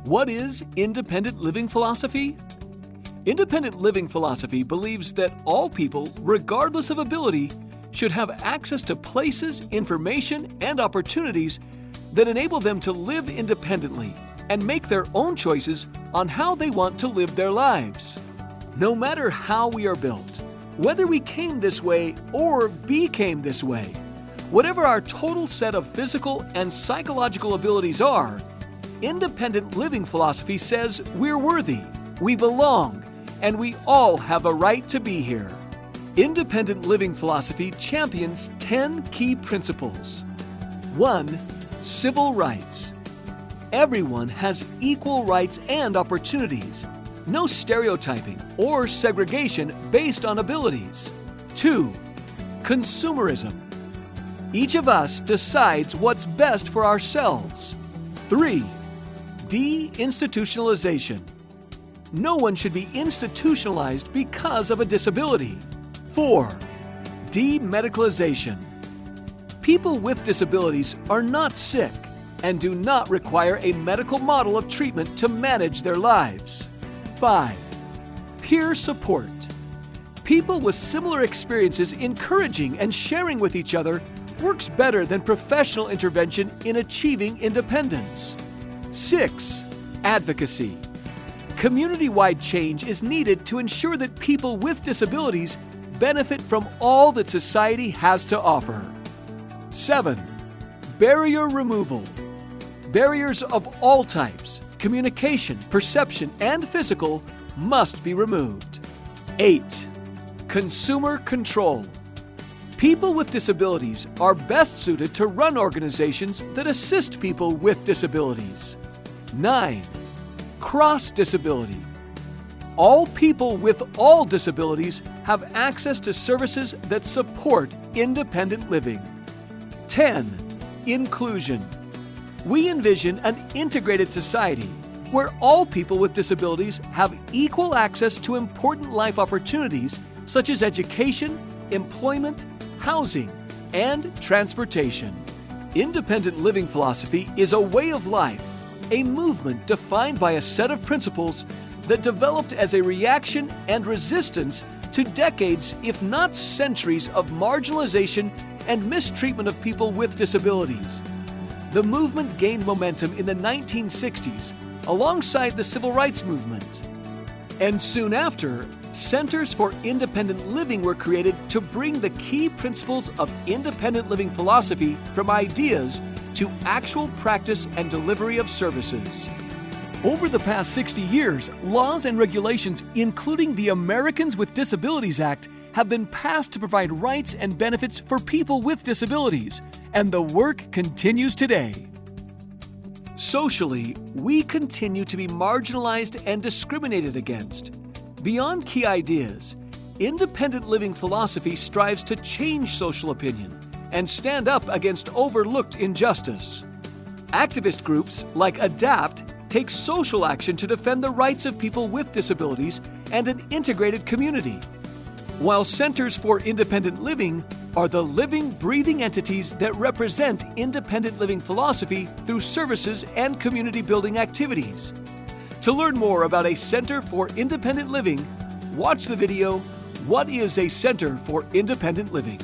What is independent living philosophy? Independent living philosophy believes that all people, regardless of ability, should have access to places, information, and opportunities that enable them to live independently and make their own choices on how they want to live their lives. No matter how we are built, whether we came this way or became this way, whatever our total set of physical and psychological abilities are, independent living philosophy says we're worthy, we belong, and we all have a right to be here. Independent living philosophy champions 10 key principles. 1. Civil rights. Everyone has equal rights and opportunities. No stereotyping or segregation based on abilities. 2. Consumerism. Each of us decides what's best for ourselves. 3. De-institutionalization. No one should be institutionalized because of a disability. 4. Demedicalization. People with disabilities are not sick and do not require a medical model of treatment to manage their lives. 5. Peer support. People with similar experiences encouraging and sharing with each other works better than professional intervention in achieving independence. 6. Advocacy. Community-wide change is needed to ensure that people with disabilities benefit from all that society has to offer. 7. Barrier removal. Barriers of all types, communication, perception, and physical, must be removed. 8. Consumer control. People with disabilities are best suited to run organizations that assist people with disabilities. 9. Cross-disability. All people with all disabilities have access to services that support independent living. 10. Inclusion. We envision an integrated society where all people with disabilities have equal access to important life opportunities such as education, employment, housing, and transportation. Independent living philosophy is a way of life, a movement defined by a set of principles that developed as a reaction and resistance to decades, if not centuries, of marginalization and mistreatment of people with disabilities. The movement gained momentum in the 1960s alongside the Civil Rights Movement. And soon after, Centers for Independent Living were created to bring the key principles of independent living philosophy from ideas to actual practice and delivery of services. Over the past 60 years, laws and regulations, including the Americans with Disabilities Act, have been passed to provide rights and benefits for people with disabilities, and the work continues today. Socially, we continue to be marginalized and discriminated against. Beyond key ideas, independent living philosophy strives to change social opinion and stand up against overlooked injustice. Activist groups like ADAPT take social action to defend the rights of people with disabilities and an integrated community, while Centers for Independent Living are the living, breathing entities that represent independent living philosophy through services and community building activities. To learn more about a Center for Independent Living, watch the video, What is a Center for Independent Living?